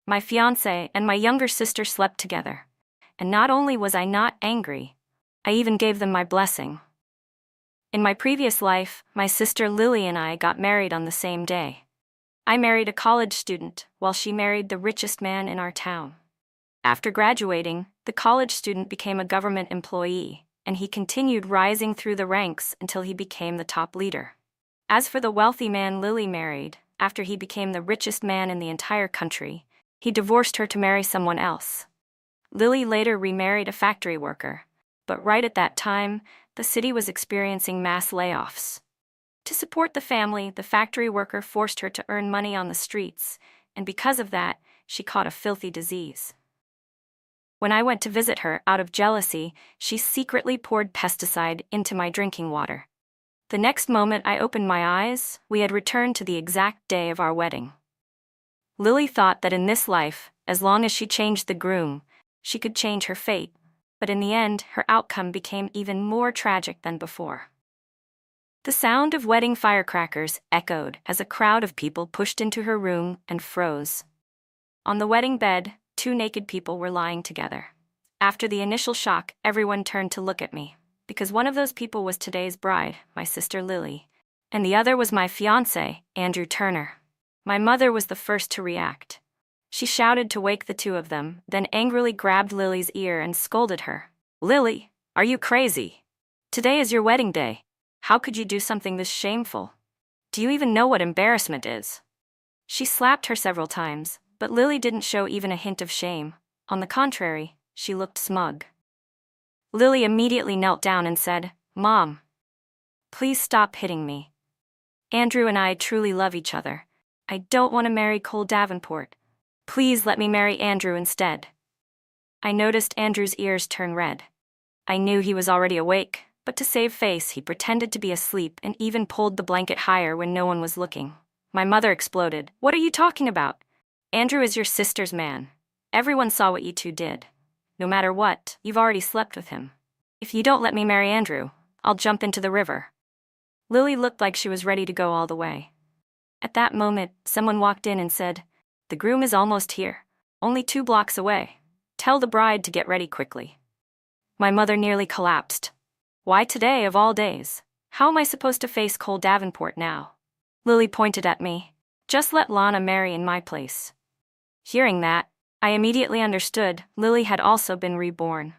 My fiancé and my younger sister slept together. And not only was I not angry, I even gave them my blessing. In my previous life, my sister Lily and I got married on the same day. I married a college student, while she married the richest man in our town. After graduating, the college student became a government employee, and he continued rising through the ranks until he became the top leader. As for the wealthy man Lily married, after he became the richest man in the entire country, he divorced her to marry someone else. Lily later remarried a factory worker, but right at that time, the city was experiencing mass layoffs. To support the family, the factory worker forced her to earn money on the streets, and because of that, she caught a filthy disease. When I went to visit her out of jealousy, she secretly poured pesticide into my drinking water. The next moment I opened my eyes, we had returned to the exact day of our wedding. Lily thought that in this life, as long as she changed the groom, she could change her fate, but in the end, her outcome became even more tragic than before. The sound of wedding firecrackers echoed as a crowd of people pushed into her room and froze. On the wedding bed, two naked people were lying together. After the initial shock, everyone turned to look at me, because one of those people was today's bride, my sister Lily, and the other was my fiancé, Andrew Turner. My mother was the first to react. She shouted to wake the two of them, then angrily grabbed Lily's ear and scolded her. "Lily, are you crazy? Today is your wedding day. How could you do something this shameful? Do you even know what embarrassment is?" She slapped her several times, but Lily didn't show even a hint of shame. On the contrary, she looked smug. Lily immediately knelt down and said, "Mom, please stop hitting me. Andrew and I truly love each other. I don't want to marry Cole Davenport. Please let me marry Andrew instead." I noticed Andrew's ears turn red. I knew he was already awake, but to save face he pretended to be asleep and even pulled the blanket higher when no one was looking. My mother exploded. "What are you talking about? Andrew is your sister's man. Everyone saw what you two did. No matter what, you've already slept with him. If you don't let me marry Andrew, I'll jump into the river." Lily looked like she was ready to go all the way. At that moment, someone walked in and said, "The groom is almost here, only 2 blocks away. Tell the bride to get ready quickly." My mother nearly collapsed. Why today of all days? How am I supposed to face Cole Davenport now? Lily pointed at me. "Just let Lana marry in my place." Hearing that, I immediately understood Lily had also been reborn.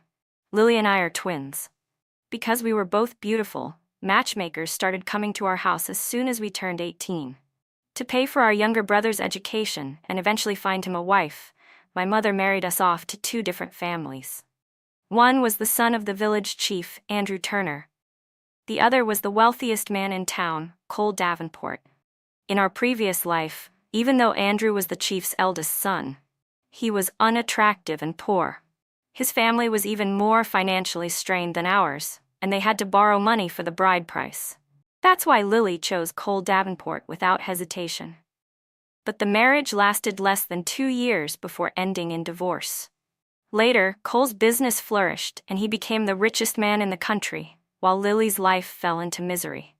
Lily and I are twins. Because we were both beautiful, matchmakers started coming to our house as soon as we turned 18. To pay for our younger brother's education and eventually find him a wife, my mother married us off to 2 different families. One was the son of the village chief, Andrew Turner. The other was the wealthiest man in town, Cole Davenport. In our previous life, even though Andrew was the chief's eldest son, he was unattractive and poor. His family was even more financially strained than ours, and they had to borrow money for the bride price. That's why Lily chose Cole Davenport without hesitation. But the marriage lasted less than 2 years before ending in divorce. Later, Cole's business flourished and he became the richest man in the country, while Lily's life fell into misery.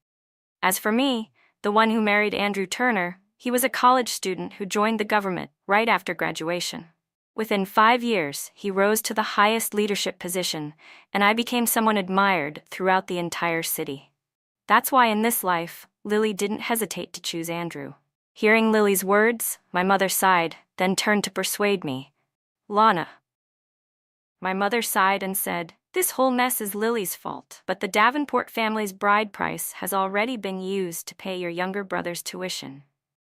As for me, the one who married Andrew Turner, he was a college student who joined the government right after graduation. Within 5 years, he rose to the highest leadership position, and I became someone admired throughout the entire city. That's why in this life, Lily didn't hesitate to choose Andrew. Hearing Lily's words, my mother sighed, then turned to persuade me. "Lana." My mother sighed and said, "This whole mess is Lily's fault, but the Davenport family's bride price has already been used to pay your younger brother's tuition.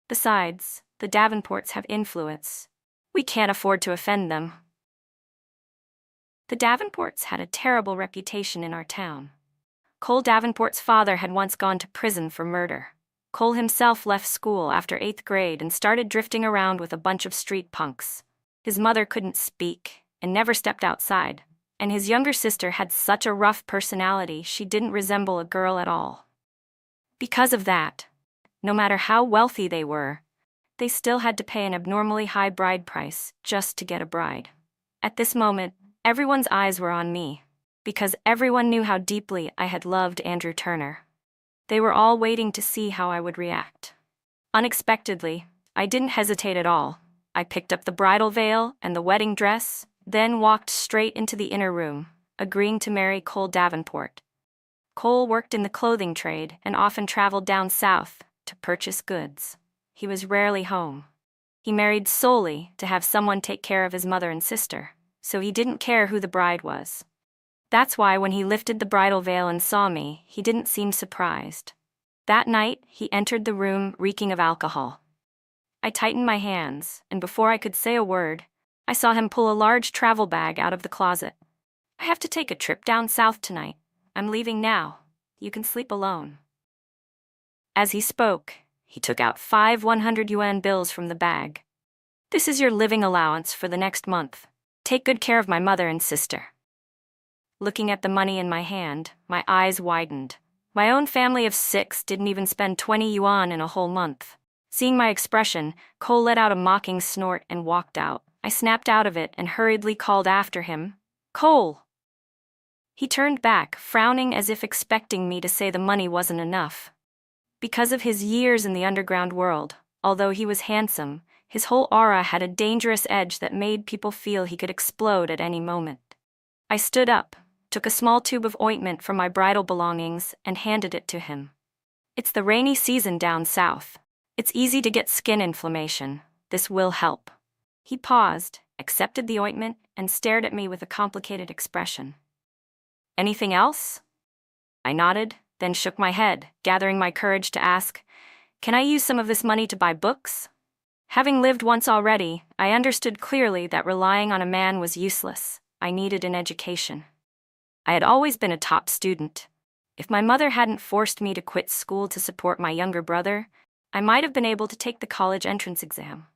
Besides, the Davenports have influence. We can't afford to offend them." The Davenports had a terrible reputation in our town. Cole Davenport's father had once gone to prison for murder. Cole himself left school after 8th grade and started drifting around with a bunch of street punks. His mother couldn't speak and never stepped outside, and his younger sister had such a rough personality she didn't resemble a girl at all. Because of that, no matter how wealthy they were, they still had to pay an abnormally high bride price just to get a bride. At this moment, everyone's eyes were on me, because everyone knew how deeply I had loved Andrew Turner. They were all waiting to see how I would react. Unexpectedly, I didn't hesitate at all. I picked up the bridal veil and the wedding dress, then walked straight into the inner room, agreeing to marry Cole Davenport. Cole worked in the clothing trade and often traveled down south to purchase goods. He was rarely home. He married solely to have someone take care of his mother and sister, so he didn't care who the bride was. That's why when he lifted the bridal veil and saw me, he didn't seem surprised. That night, he entered the room reeking of alcohol. I tightened my hands, and before I could say a word, I saw him pull a large travel bag out of the closet. "I have to take a trip down south tonight. I'm leaving now. You can sleep alone." As he spoke, he took out 5 100 yuan bills from the bag. "This is your living allowance for the next month. Take good care of my mother and sister." Looking at the money in my hand, my eyes widened. My own family of 6 didn't even spend 20 yuan in a whole month. Seeing my expression, Cole let out a mocking snort and walked out. I snapped out of it and hurriedly called after him, "Cole!" He turned back, frowning as if expecting me to say the money wasn't enough. Because of his years in the underground world, although he was handsome, his whole aura had a dangerous edge that made people feel he could explode at any moment. I stood up, took a small tube of ointment from my bridal belongings, and handed it to him. "It's the rainy season down south. It's easy to get skin inflammation. This will help." He paused, accepted the ointment, and stared at me with a complicated expression. "Anything else?" I nodded, then shook my head, gathering my courage to ask, "Can I use some of this money to buy books?" Having lived once already, I understood clearly that relying on a man was useless. I needed an education. I had always been a top student. If my mother hadn't forced me to quit school to support my younger brother, I might have been able to take the college entrance exam.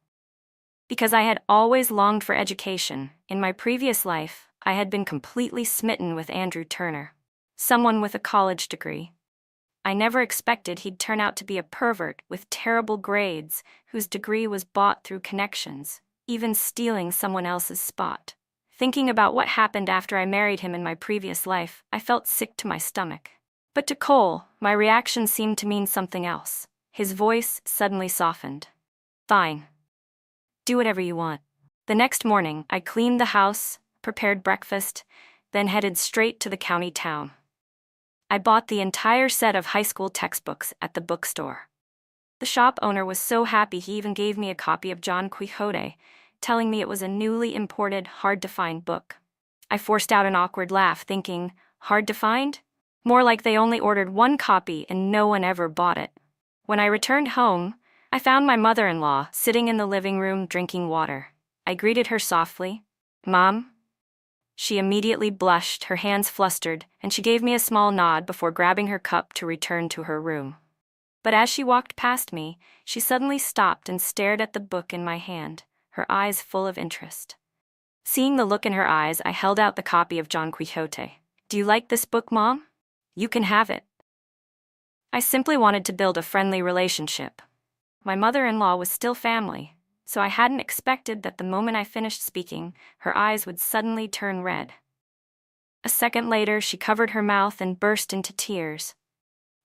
Because I had always longed for education, in my previous life, I had been completely smitten with Andrew Turner, someone with a college degree. I never expected he'd turn out to be a pervert with terrible grades, whose degree was bought through connections, even stealing someone else's spot. Thinking about what happened after I married him in my previous life, I felt sick to my stomach. But to Cole, my reaction seemed to mean something else. His voice suddenly softened. "Fine. Do whatever you want." The next morning, I cleaned the house, prepared breakfast, then headed straight to the county town. I bought the entire set of high school textbooks at the bookstore. The shop owner was so happy he even gave me a copy of Don Quixote, telling me it was a newly imported, hard-to-find book. I forced out an awkward laugh, thinking, hard to find? More like they only ordered one copy and no one ever bought it. When I returned home, I found my mother-in-law sitting in the living room drinking water. I greeted her softly, "Mom?" She immediately blushed, her hands flustered, and she gave me a small nod before grabbing her cup to return to her room. But as she walked past me, she suddenly stopped and stared at the book in my hand, her eyes full of interest. Seeing the look in her eyes, I held out the copy of Don Quixote. "Do you like this book, Mom? You can have it." I simply wanted to build a friendly relationship. My mother-in-law was still family, so I hadn't expected that the moment I finished speaking, her eyes would suddenly turn red. A second later, she covered her mouth and burst into tears.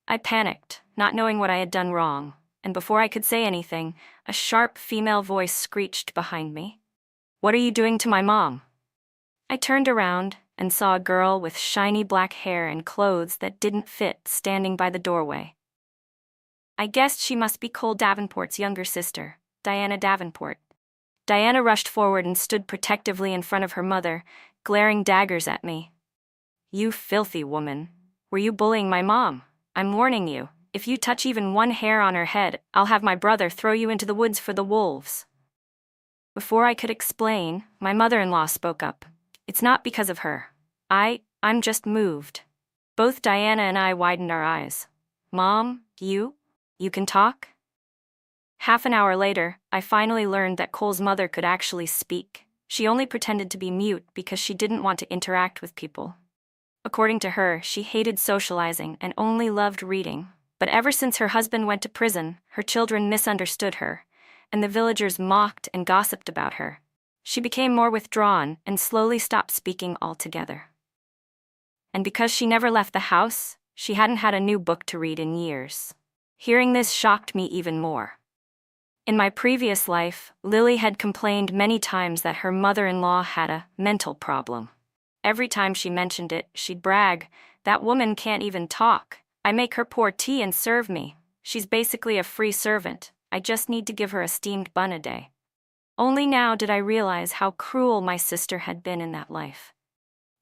I panicked, not knowing what I had done wrong, and before I could say anything, a sharp female voice screeched behind me. "What are you doing to my mom?" I turned around and saw a girl with shiny black hair and clothes that didn't fit standing by the doorway. I guessed she must be Cole Davenport's younger sister, Diana Davenport. Diana rushed forward and stood protectively in front of her mother, glaring daggers at me. "You filthy woman. Were you bullying my mom? I'm warning you, if you touch even one hair on her head, I'll have my brother throw you into the woods for the wolves." Before I could explain, my mother-in-law spoke up. "It's not because of her. I'm just moved." Both Diana and I widened our eyes. "Mom, you can talk?" Half an hour later, I finally learned that Cole's mother could actually speak. She only pretended to be mute because she didn't want to interact with people. According to her, she hated socializing and only loved reading. But ever since her husband went to prison, her children misunderstood her, and the villagers mocked and gossiped about her. She became more withdrawn and slowly stopped speaking altogether. And because she never left the house, she hadn't had a new book to read in years. Hearing this shocked me even more. In my previous life, Lily had complained many times that her mother-in-law had a mental problem. Every time she mentioned it, she'd brag, "That woman can't even talk. I make her pour tea and serve me. She's basically a free servant. I just need to give her a steamed bun a day." Only now did I realize how cruel my sister had been in that life.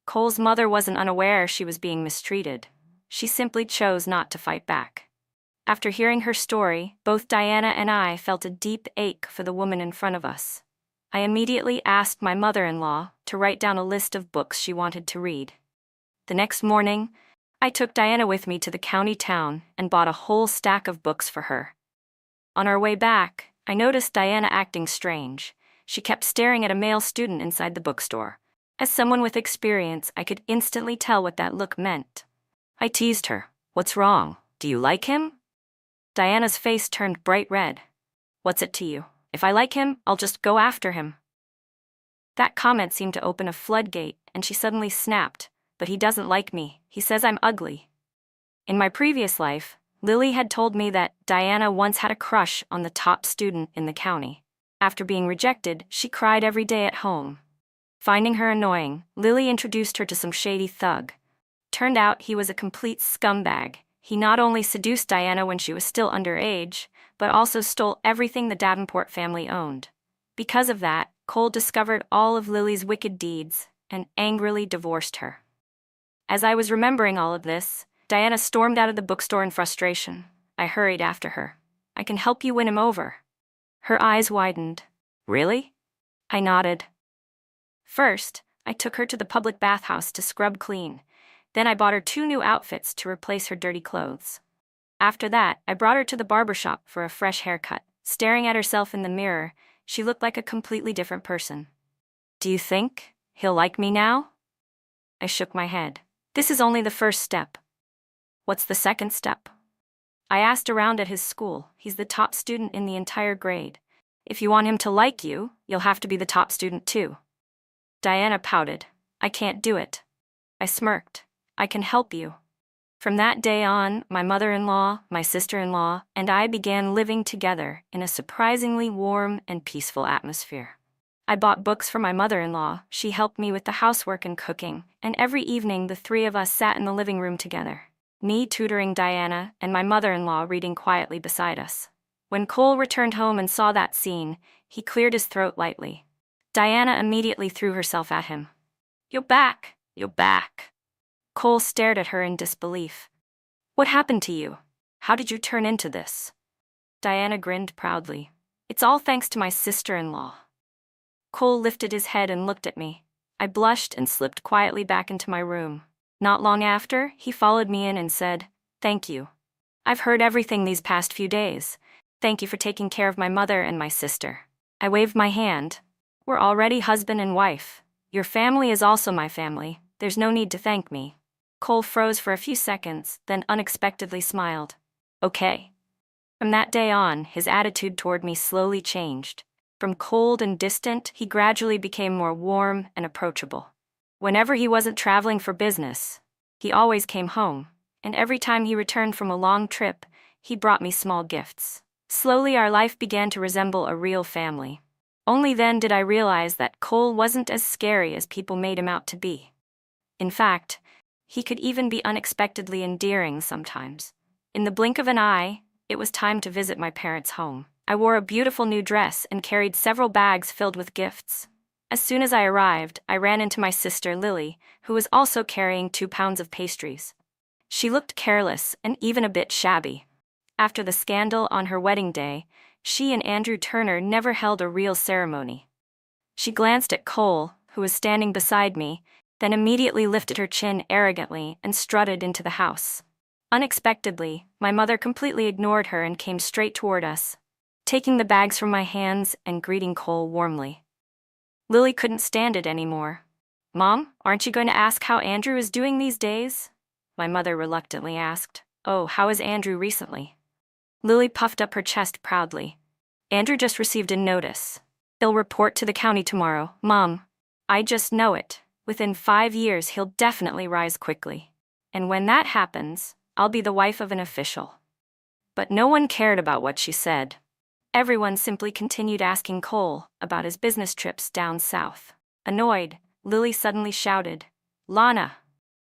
Cole's mother wasn't unaware she was being mistreated. She simply chose not to fight back. After hearing her story, both Diana and I felt a deep ache for the woman in front of us. I immediately asked my mother-in-law to write down a list of books she wanted to read. The next morning, I took Diana with me to the county town and bought a whole stack of books for her. On our way back, I noticed Diana acting strange. She kept staring at a male student inside the bookstore. As someone with experience, I could instantly tell what that look meant. I teased her, "What's wrong? Do you like him?" Diana's face turned bright red. "What's it to you? If I like him, I'll just go after him." That comment seemed to open a floodgate, and she suddenly snapped, "But he doesn't like me. He says I'm ugly." In my previous life, Lily had told me that Diana once had a crush on the top student in the county. After being rejected, she cried every day at home. Finding her annoying, Lily introduced her to some shady thug. Turned out he was a complete scumbag. He not only seduced Diana when she was still underage, but also stole everything the Davenport family owned. Because of that, Cole discovered all of Lily's wicked deeds and angrily divorced her. As I was remembering all of this, Diana stormed out of the bookstore in frustration. I hurried after her. "I can help you win him over." Her eyes widened. "Really?" I nodded. First, I took her to the public bathhouse to scrub clean. Then I bought her 2 new outfits to replace her dirty clothes. After that, I brought her to the barber shop for a fresh haircut. Staring at herself in the mirror, she looked like a completely different person. "Do you think he'll like me now?" I shook my head. "This is only the first step." "What's the second step?" I asked around at his school. "He's the top student in the entire grade. If you want him to like you, you'll have to be the top student too." Diana pouted. "I can't do it." I smirked. "I can help you." From that day on, my mother-in-law, my sister-in-law, and I began living together in a surprisingly warm and peaceful atmosphere. I bought books for my mother-in-law, she helped me with the housework and cooking, and every evening the 3 of us sat in the living room together, me tutoring Diana and my mother-in-law reading quietly beside us. When Cole returned home and saw that scene, he cleared his throat lightly. Diana immediately threw herself at him. "You're back! You're back!" Cole stared at her in disbelief. "What happened to you? How did you turn into this?" Diana grinned proudly. "It's all thanks to my sister-in-law." Cole lifted his head and looked at me. I blushed and slipped quietly back into my room. Not long after, he followed me in and said, "Thank you. I've heard everything these past few days. Thank you for taking care of my mother and my sister." I waved my hand. "We're already husband and wife. Your family is also my family. There's no need to thank me." Cole froze for a few seconds, then unexpectedly smiled. "Okay." From that day on, his attitude toward me slowly changed. From cold and distant, he gradually became more warm and approachable. Whenever he wasn't traveling for business, he always came home, and every time he returned from a long trip, he brought me small gifts. Slowly, our life began to resemble a real family. Only then did I realize that Cole wasn't as scary as people made him out to be. In fact, he could even be unexpectedly endearing sometimes. In the blink of an eye, it was time to visit my parents' home. I wore a beautiful new dress and carried several bags filled with gifts. As soon as I arrived, I ran into my sister Lily, who was also carrying 2 pounds of pastries. She looked careless and even a bit shabby. After the scandal on her wedding day, she and Andrew Turner never held a real ceremony. She glanced at Cole, who was standing beside me, then immediately lifted her chin arrogantly and strutted into the house. Unexpectedly, my mother completely ignored her and came straight toward us, taking the bags from my hands and greeting Cole warmly. Lily couldn't stand it anymore. "Mom, aren't you going to ask how Andrew is doing these days?" My mother reluctantly asked. "Oh, how is Andrew recently?" Lily puffed up her chest proudly. "Andrew just received a notice. He'll report to the county tomorrow, Mom. I just know it. Within 5 years, he'll definitely rise quickly. And when that happens, I'll be the wife of an official." But no one cared about what she said. Everyone simply continued asking Cole about his business trips down south. Annoyed, Lily suddenly shouted, "Lana!"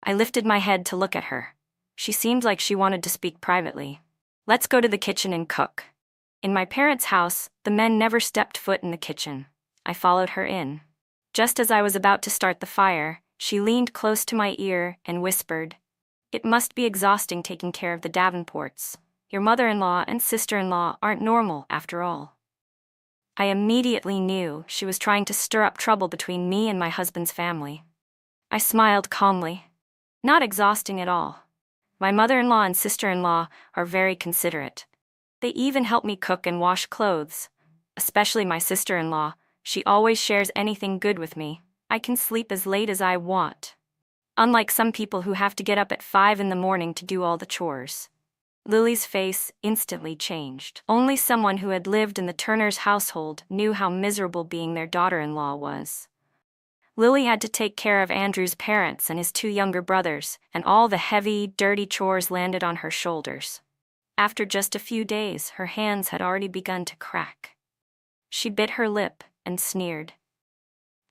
I lifted my head to look at her. She seemed like she wanted to speak privately. "Let's go to the kitchen and cook." In my parents' house, the men never stepped foot in the kitchen. I followed her in. Just as I was about to start the fire, she leaned close to my ear and whispered, "It must be exhausting taking care of the Davenports. Your mother-in-law and sister-in-law aren't normal after all." I immediately knew she was trying to stir up trouble between me and my husband's family. I smiled calmly. "Not exhausting at all. My mother-in-law and sister-in-law are very considerate. They even help me cook and wash clothes. Especially my sister-in-law, she always shares anything good with me. I can sleep as late as I want. Unlike some people who have to get up at 5 in the morning to do all the chores." Lily's face instantly changed. Only someone who had lived in the Turners' household knew how miserable being their daughter-in-law was. Lily had to take care of Andrew's parents and his 2 younger brothers, and all the heavy, dirty chores landed on her shoulders. After just a few days, her hands had already begun to crack. She bit her lip and sneered.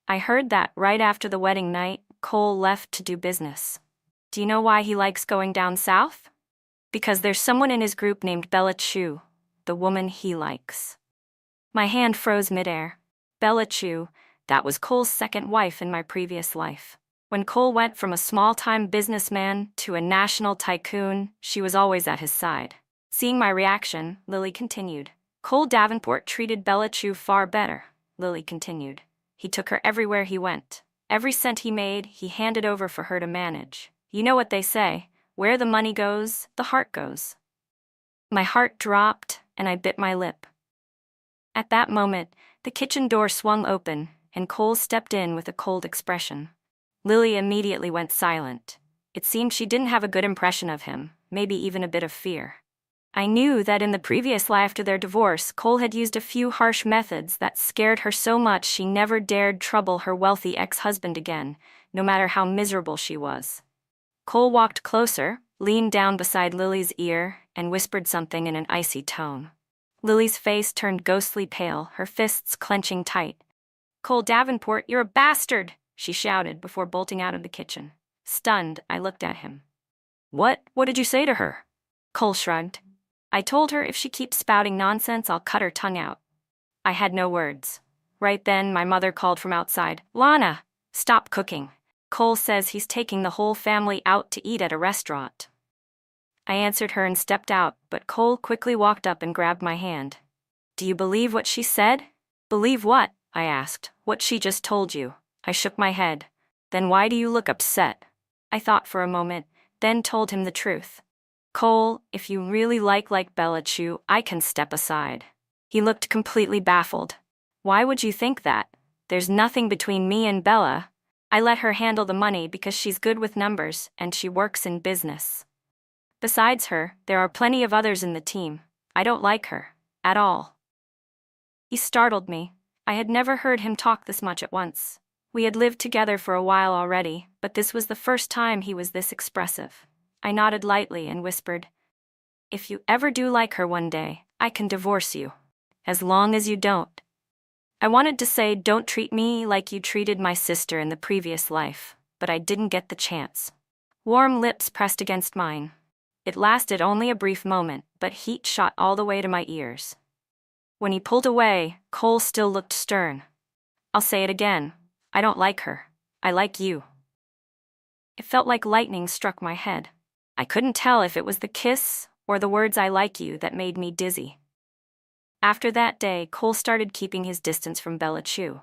"I heard that right after the wedding night, Cole left to do business. Do you know why he likes going down south? Because there's someone in his group named Bella Chu, the woman he likes." My hand froze midair. Bella Chu, that was Cole's second wife in my previous life. When Cole went from a small-time businessman to a national tycoon, she was always at his side. Seeing my reaction, Lily continued. "Cole Davenport treated Bella Chu far better," Lily continued. "He took her everywhere he went. Every cent he made, he handed over for her to manage. You know what they say, where the money goes, the heart goes." My heart dropped, and I bit my lip. At that moment, the kitchen door swung open, and Cole stepped in with a cold expression. Lily immediately went silent. It seemed she didn't have a good impression of him, maybe even a bit of fear. I knew that in the previous life after their divorce, Cole had used a few harsh methods that scared her so much she never dared trouble her wealthy ex-husband again, no matter how miserable she was. Cole walked closer, leaned down beside Lily's ear, and whispered something in an icy tone. Lily's face turned ghostly pale, her fists clenching tight. "Cole Davenport, you're a bastard!" she shouted before bolting out of the kitchen. Stunned, I looked at him. What did you say to her?" Cole shrugged. "I told her if she keeps spouting nonsense, I'll cut her tongue out." I had no words. Right then, my mother called from outside, "Lana, stop cooking. Cole says he's taking the whole family out to eat at a restaurant." I answered her and stepped out, but Cole quickly walked up and grabbed my hand. "Do you believe what she said?" "Believe what?" I asked. "What she just told you." I shook my head. "Then why do you look upset?" I thought for a moment, then told him the truth. "Cole, if you really like Bella Chu, I can step aside." He looked completely baffled. "Why would you think that? There's nothing between me and Bella. I let her handle the money because she's good with numbers and she works in business. Besides her, there are plenty of others in the team. I don't like her. At all." He startled me. I had never heard him talk this much at once. We had lived together for a while already, but this was the first time he was this expressive. I nodded lightly and whispered, "If you ever do like her one day, I can divorce you. As long as you don't." I wanted to say, "Don't treat me like you treated my sister in the previous life," but I didn't get the chance. Warm lips pressed against mine. It lasted only a brief moment, but heat shot all the way to my ears. When he pulled away, Cole still looked stern. "I'll say it again. I don't like her. I like you." It felt like lightning struck my head. I couldn't tell if it was the kiss or the words "I like you" that made me dizzy. After that day, Cole started keeping his distance from Bella Chu.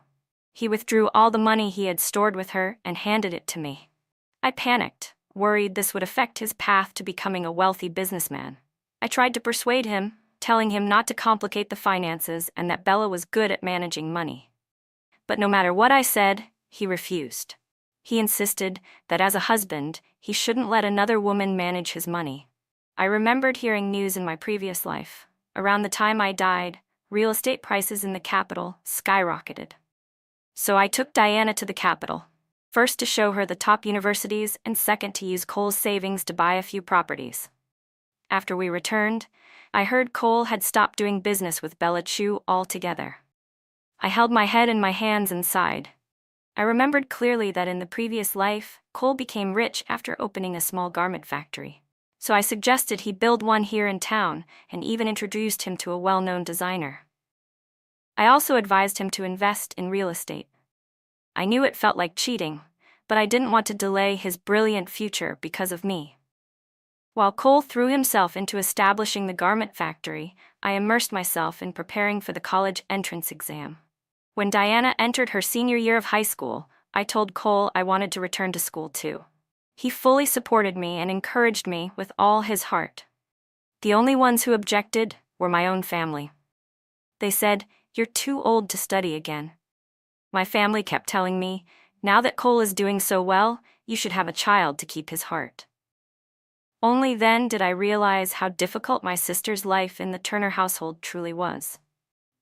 He withdrew all the money he had stored with her and handed it to me. I panicked, worried this would affect his path to becoming a wealthy businessman. I tried to persuade him, telling him not to complicate the finances and that Bella was good at managing money. But no matter what I said, he refused. He insisted that as a husband, he shouldn't let another woman manage his money. I remembered hearing news in my previous life. Around the time I died, real estate prices in the capital skyrocketed. So I took Diana to the capital, first to show her the top universities and second to use Cole's savings to buy a few properties. After we returned, I heard Cole had stopped doing business with Bella Chu altogether. I held my head in my hands and sighed. I remembered clearly that in the previous life, Cole became rich after opening a small garment factory. So I suggested he build one here in town and even introduced him to a well-known designer. I also advised him to invest in real estate. I knew it felt like cheating, but I didn't want to delay his brilliant future because of me. While Cole threw himself into establishing the garment factory, I immersed myself in preparing for the college entrance exam. When Diana entered her senior year of high school, I told Cole I wanted to return to school too. He fully supported me and encouraged me with all his heart. The only ones who objected were my own family. They said, "You're too old to study again." My family kept telling me, "Now that Cole is doing so well, you should have a child to keep his heart." Only then did I realize how difficult my sister's life in the Turner household truly was.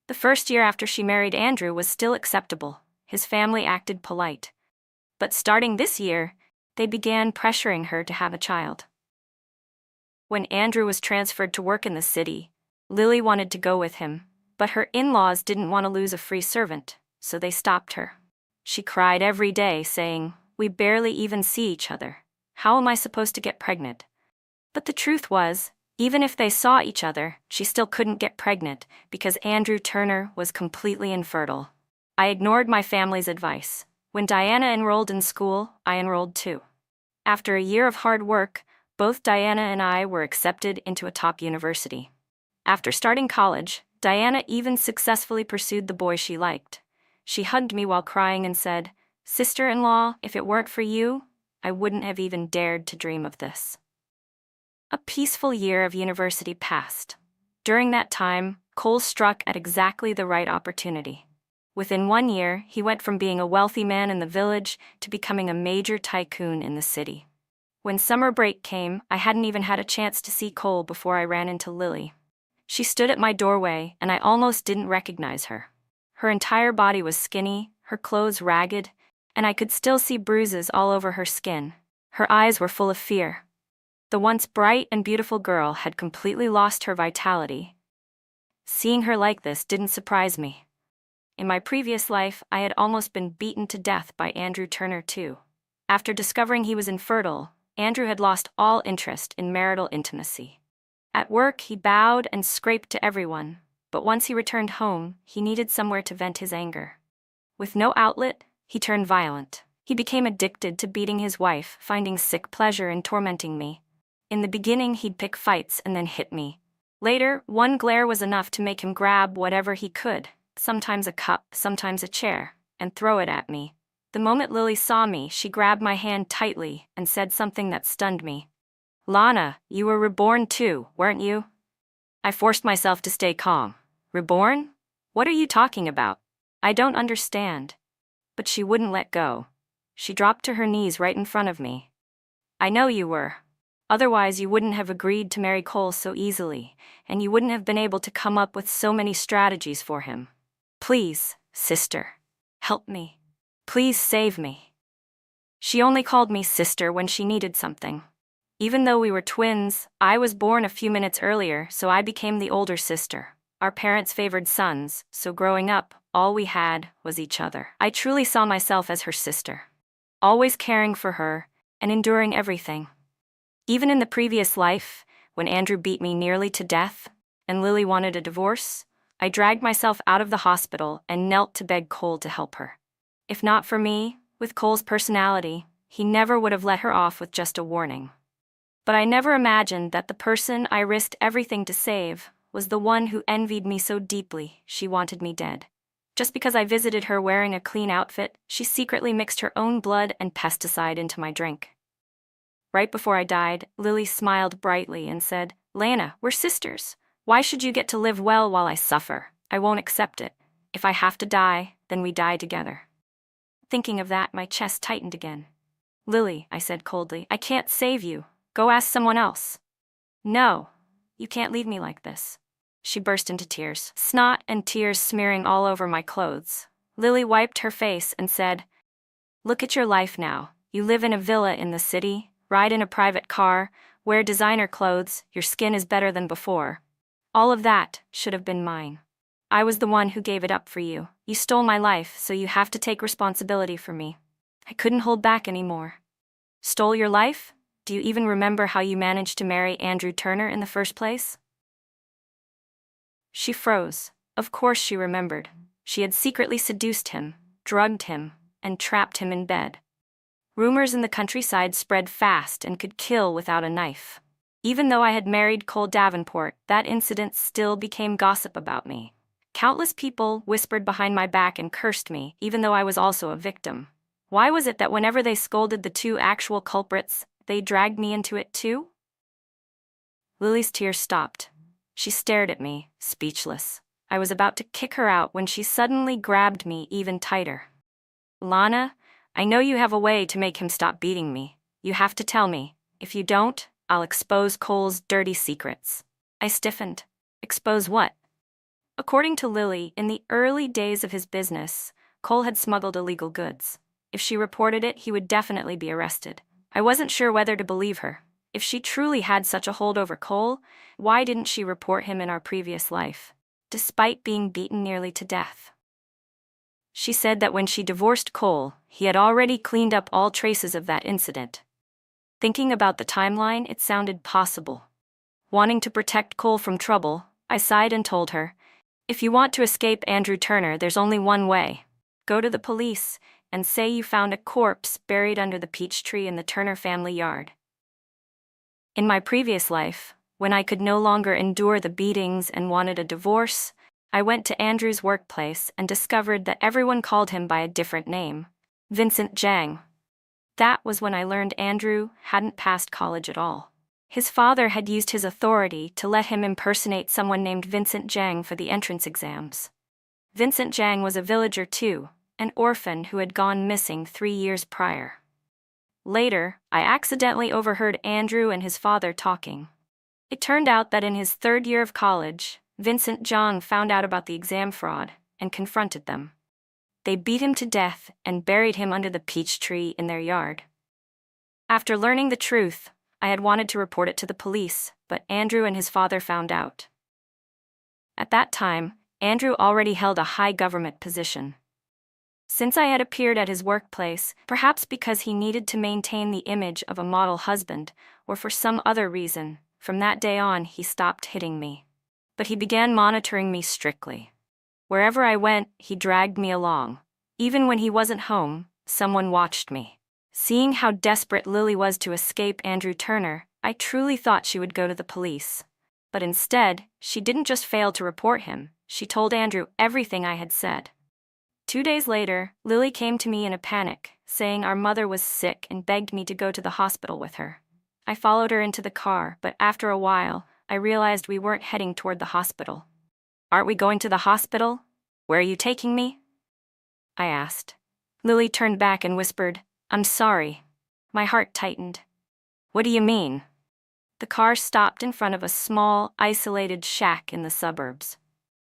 The first year after she married Andrew was still acceptable. His family acted polite. But starting this year, they began pressuring her to have a child. When Andrew was transferred to work in the city, Lily wanted to go with him, but her in-laws didn't want to lose a free servant, so they stopped her. She cried every day, saying, "We barely even see each other. How am I supposed to get pregnant?" But the truth was, even if they saw each other, she still couldn't get pregnant because Andrew Turner was completely infertile. I ignored my family's advice. When Diana enrolled in school, I enrolled too. After a year of hard work, both Diana and I were accepted into a top university. After starting college, Diana even successfully pursued the boy she liked. She hugged me while crying and said, "Sister-in-law, if it weren't for you, I wouldn't have even dared to dream of this." A peaceful year of university passed. During that time, Cole struck at exactly the right opportunity. Within 1 year, he went from being a wealthy man in the village to becoming a major tycoon in the city. When summer break came, I hadn't even had a chance to see Cole before I ran into Lily. She stood at my doorway, and I almost didn't recognize her. Her entire body was skinny, her clothes ragged, and I could still see bruises all over her skin. Her eyes were full of fear. The once bright and beautiful girl had completely lost her vitality. Seeing her like this didn't surprise me. In my previous life, I had almost been beaten to death by Andrew Turner too. After discovering he was infertile, Andrew had lost all interest in marital intimacy. At work, he bowed and scraped to everyone, but once he returned home, he needed somewhere to vent his anger. With no outlet, he turned violent. He became addicted to beating his wife, finding sick pleasure in tormenting me. In the beginning, he'd pick fights and then hit me. Later, one glare was enough to make him grab whatever he could, sometimes a cup, sometimes a chair, and throw it at me. The moment Lily saw me, she grabbed my hand tightly and said something that stunned me. "Lana, you were reborn too, weren't you?" I forced myself to stay calm. "Reborn? What are you talking about? I don't understand." But she wouldn't let go. She dropped to her knees right in front of me. "I know you were. Otherwise, you wouldn't have agreed to marry Cole so easily, and you wouldn't have been able to come up with so many strategies for him. Please, sister, help me. Please save me." She only called me sister when she needed something. Even though we were twins, I was born a few minutes earlier, so I became the older sister. Our parents favored sons, so growing up, all we had was each other. I truly saw myself as her sister, always caring for her and enduring everything. Even in the previous life, when Andrew beat me nearly to death and Lily wanted a divorce, I dragged myself out of the hospital and knelt to beg Cole to help her. If not for me, with Cole's personality, he never would have let her off with just a warning. But I never imagined that the person I risked everything to save was the one who envied me so deeply she wanted me dead. Just because I visited her wearing a clean outfit, she secretly mixed her own blood and pesticide into my drink. Right before I died, Lily smiled brightly and said, "Lana, we're sisters. Why should you get to live well while I suffer? I won't accept it. If I have to die, then we die together." Thinking of that, my chest tightened again. "Lily," I said coldly, "I can't save you. Go ask someone else." "No, you can't leave me like this." She burst into tears, snot and tears smearing all over my clothes. Lily wiped her face and said, "Look at your life now. You live in a villa in the city, ride in a private car, wear designer clothes, your skin is better than before. All of that should have been mine. I was the one who gave it up for you. You stole my life, so you have to take responsibility for me. I couldn't hold back anymore. Stole your life? Do you even remember how you managed to marry Andrew Turner in the first place? She froze. Of course she remembered. She had secretly seduced him, drugged him, and trapped him in bed. Rumors in the countryside spread fast and could kill without a knife. Even though I had married Cole Davenport, that incident still became gossip about me. Countless people whispered behind my back and cursed me, even though I was also a victim. Why was it that whenever they scolded the two actual culprits, they dragged me into it too? Lily's tears stopped. She stared at me, speechless. I was about to kick her out when she suddenly grabbed me even tighter. Lana, I know you have a way to make him stop beating me. You have to tell me. If you don't, I'll expose Cole's dirty secrets. I stiffened. Expose what? According to Lily, in the early days of his business, Cole had smuggled illegal goods. If she reported it, he would definitely be arrested. I wasn't sure whether to believe her. If she truly had such a hold over Cole, why didn't she report him in our previous life, despite being beaten nearly to death? She said that when she divorced Cole, he had already cleaned up all traces of that incident. Thinking about the timeline, it sounded possible. Wanting to protect Cole from trouble, I sighed and told her, if you want to escape Andrew Turner, there's only one way. Go to the police and say you found a corpse buried under the peach tree in the Turner family yard. In my previous life, when I could no longer endure the beatings and wanted a divorce, I went to Andrew's workplace and discovered that everyone called him by a different name, Vincent Jang. That was when I learned Andrew hadn't passed college at all. His father had used his authority to let him impersonate someone named Vincent Jang for the entrance exams. Vincent Jang was a villager too, an orphan who had gone missing 3 years prior. Later, I accidentally overheard Andrew and his father talking. It turned out that in his 3rd year of college, Vincent Jang found out about the exam fraud and confronted them. They beat him to death and buried him under the peach tree in their yard. After learning the truth, I had wanted to report it to the police, but Andrew and his father found out. At that time, Andrew already held a high government position. Since I had appeared at his workplace, perhaps because he needed to maintain the image of a model husband, or for some other reason, from that day on he stopped hitting me. But he began monitoring me strictly. Wherever I went, he dragged me along. Even when he wasn't home, someone watched me. Seeing how desperate Lily was to escape Andrew Turner, I truly thought she would go to the police. But instead, she didn't just fail to report him, she told Andrew everything I had said. 2 days later, Lily came to me in a panic, saying our mother was sick and begged me to go to the hospital with her. I followed her into the car, but after a while, I realized we weren't heading toward the hospital. Aren't we going to the hospital? Where are you taking me? I asked. Lily turned back and whispered, I'm sorry. My heart tightened. What do you mean? The car stopped in front of a small, isolated shack in the suburbs.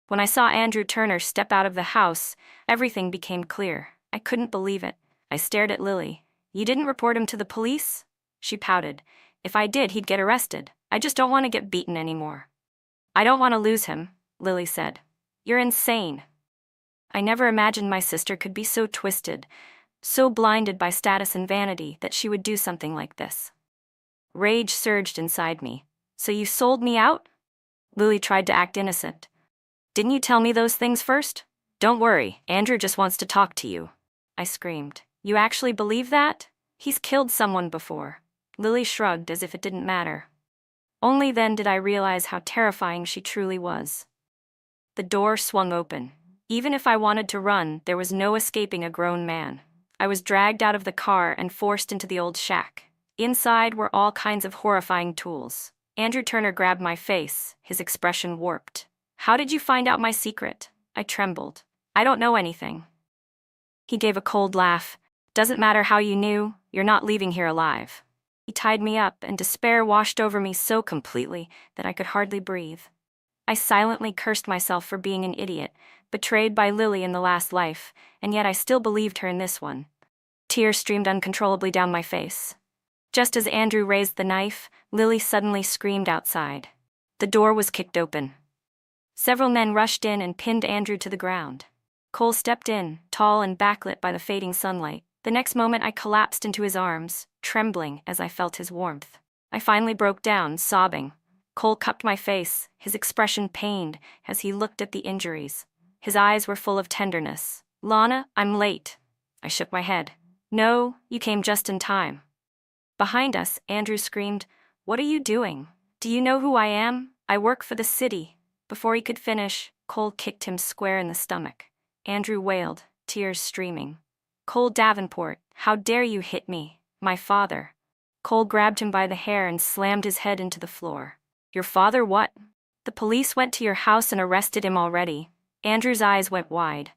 When I saw Andrew Turner step out of the house, everything became clear. I couldn't believe it. I stared at Lily. You didn't report him to the police? She pouted. If I did, he'd get arrested. I just don't want to get beaten anymore. I don't want to lose him, Lily said. You're insane. I never imagined my sister could be so twisted, so blinded by status and vanity that she would do something like this. Rage surged inside me. So you sold me out? Lily tried to act innocent. Didn't you tell me those things first? Don't worry, Andrew just wants to talk to you. I screamed. You actually believe that? He's killed someone before. Lily shrugged as if it didn't matter. Only then did I realize how terrifying she truly was. The door swung open. Even if I wanted to run, there was no escaping a grown man. I was dragged out of the car and forced into the old shack. Inside were all kinds of horrifying tools. Andrew Turner grabbed my face, his expression warped. How did you find out my secret? I trembled. I don't know anything. He gave a cold laugh. Doesn't matter how you knew, you're not leaving here alive. He tied me up, and despair washed over me so completely that I could hardly breathe. I silently cursed myself for being an idiot, betrayed by Lily in the last life, and yet I still believed her in this one. Tears streamed uncontrollably down my face. Just as Andrew raised the knife, Lily suddenly screamed outside. The door was kicked open. Several men rushed in and pinned Andrew to the ground. Cole stepped in, tall and backlit by the fading sunlight. The next moment I collapsed into his arms, trembling as I felt his warmth. I finally broke down, sobbing. Cole cupped my face, his expression pained as he looked at the injuries. His eyes were full of tenderness. "Lana, I'm late." I shook my head. "No, you came just in time." Behind us, Andrew screamed, "What are you doing? Do you know who I am? I work for the city." Before he could finish, Cole kicked him square in the stomach. Andrew wailed, tears streaming. "Cole Davenport, how dare you hit me, my father?" Cole grabbed him by the hair and slammed his head into the floor. "Your father what? The police went to your house and arrested him already." Andrew's eyes went wide.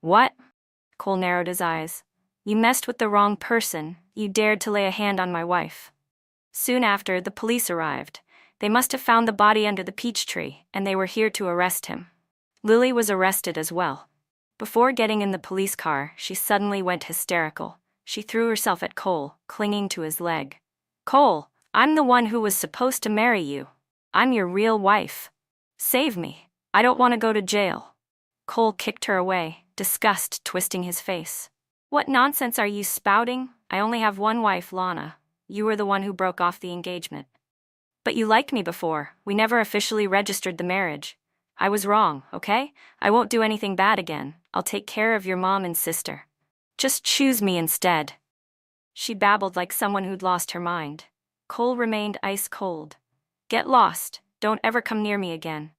"What?" Cole narrowed his eyes. "You messed with the wrong person. You dared to lay a hand on my wife." Soon after, the police arrived. They must have found the body under the peach tree, and they were here to arrest him. Lily was arrested as well. Before getting in the police car, she suddenly went hysterical. She threw herself at Cole, clinging to his leg. "Cole, I'm the one who was supposed to marry you. I'm your real wife. Save me. I don't want to go to jail." Cole kicked her away, disgust twisting his face. "What nonsense are you spouting? I only have one wife, Lana. You were the one who broke off the engagement. But you liked me before. We never officially registered the marriage. I was wrong, okay? I won't do anything bad again. I'll take care of your mom and sister. Just choose me instead." She babbled like someone who'd lost her mind. Cole remained ice cold. "Get lost. Don't ever come near me again."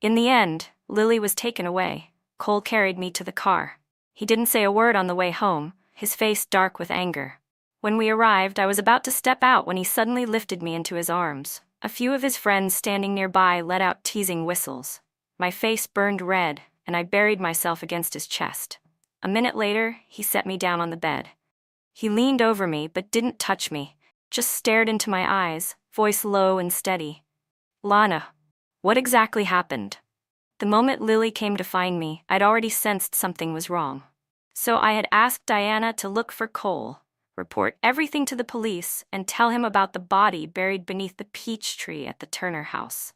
In the end, Lily was taken away. Cole carried me to the car. He didn't say a word on the way home, his face dark with anger. When we arrived, I was about to step out when he suddenly lifted me into his arms. A few of his friends standing nearby let out teasing whistles. My face burned red, and I buried myself against his chest. A minute later, he set me down on the bed. He leaned over me but didn't touch me, just stared into my eyes, voice low and steady. "Lana, what exactly happened?" The moment Lily came to find me, I'd already sensed something was wrong. So I had asked Diana to look for Cole, report everything to the police, and tell him about the body buried beneath the peach tree at the Turner house.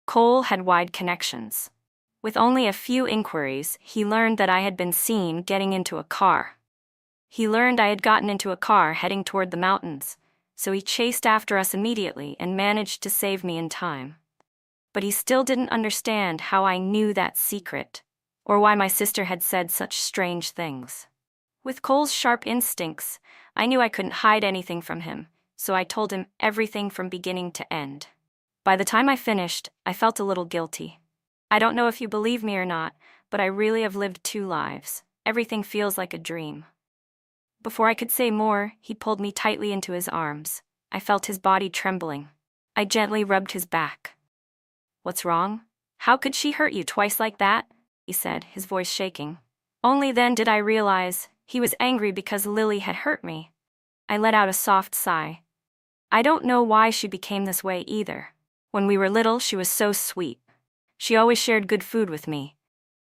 Cole had wide connections. With only a few inquiries, he learned that I had been seen getting into a car. He learned I had gotten into a car heading toward the mountains, so he chased after us immediately and managed to save me in time. But he still didn't understand how I knew that secret, or why my sister had said such strange things. With Cole's sharp instincts, I knew I couldn't hide anything from him, so I told him everything from beginning to end. By the time I finished, I felt a little guilty. I don't know if you believe me or not, but I really have lived 2 lives. Everything feels like a dream. Before I could say more, he pulled me tightly into his arms. I felt his body trembling. I gently rubbed his back. "What's wrong? How could she hurt you twice like that?" he said, his voice shaking. Only then did I realize he was angry because Lily had hurt me. I let out a soft sigh. I don't know why she became this way either. When we were little, she was so sweet. She always shared good food with me.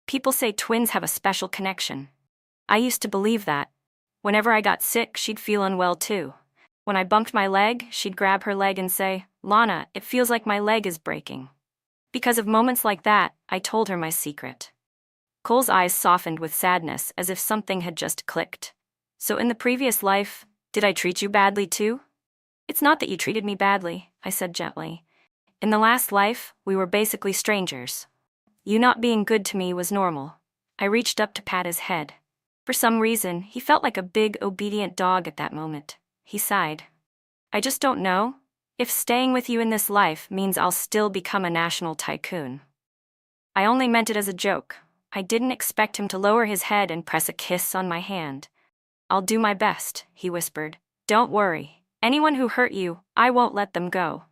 People say twins have a special connection. I used to believe that. Whenever I got sick, she'd feel unwell too. When I bumped my leg, she'd grab her leg and say, "Lana, it feels like my leg is breaking." Because of moments like that, I told her my secret. Cole's eyes softened with sadness as if something had just clicked. "So in the previous life, did I treat you badly too?" "It's not that you treated me badly," I said gently. "In the last life, we were basically strangers. You not being good to me was normal." I reached up to pat his head. For some reason, he felt like a big, obedient dog at that moment. He sighed. "I just don't know if staying with you in this life means I'll still become a national tycoon." I only meant it as a joke. I didn't expect him to lower his head and press a kiss on my hand. "I'll do my best," he whispered. "Don't worry. Anyone who hurt you, I won't let them go."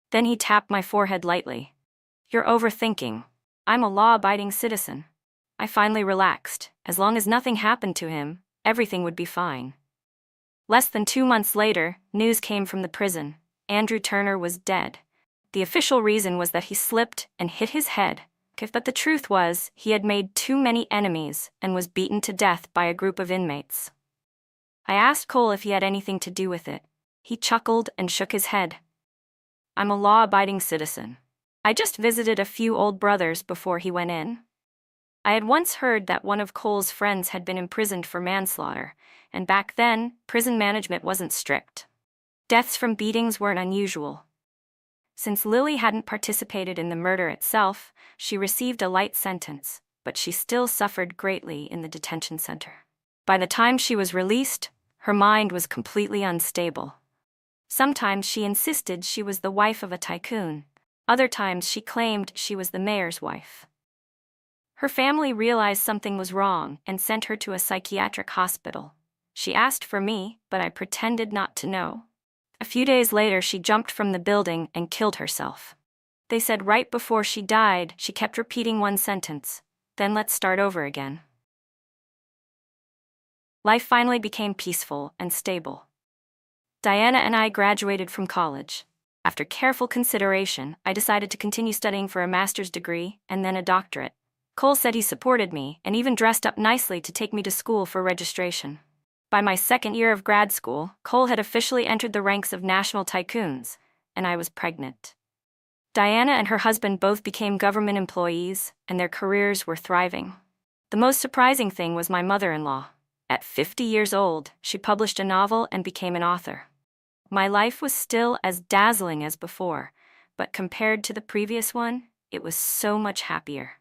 Then he tapped my forehead lightly. "You're overthinking. I'm a law-abiding citizen." I finally relaxed. As long as nothing happened to him, everything would be fine. Less than 2 months later, news came from the prison. Andrew Turner was dead. The official reason was that he slipped and hit his head. But the truth was, he had made too many enemies and was beaten to death by a group of inmates. I asked Cole if he had anything to do with it. He chuckled and shook his head. "I'm a law-abiding citizen. I just visited a few old brothers before he went in. I had once heard that one of Cole's friends had been imprisoned for manslaughter, and back then, prison management wasn't strict. Deaths from beatings weren't unusual. Since Lily hadn't participated in the murder itself, she received a light sentence, but she still suffered greatly in the detention center. By the time she was released, her mind was completely unstable. Sometimes she insisted she was the wife of a tycoon. Other times she claimed she was the mayor's wife. Her family realized something was wrong and sent her to a psychiatric hospital. She asked for me, but I pretended not to know. A few days later, she jumped from the building and killed herself. They said right before she died, she kept repeating one sentence, "Then let's start over again." Life finally became peaceful and stable. Diana and I graduated from college. After careful consideration, I decided to continue studying for a master's degree and then a doctorate. Cole said he supported me and even dressed up nicely to take me to school for registration. By my second year of grad school, Cole had officially entered the ranks of national tycoons, and I was pregnant. Diana and her husband both became government employees, and their careers were thriving. The most surprising thing was my mother-in-law. At 50 years old, she published a novel and became an author. My life was still as dazzling as before, but compared to the previous one, it was so much happier.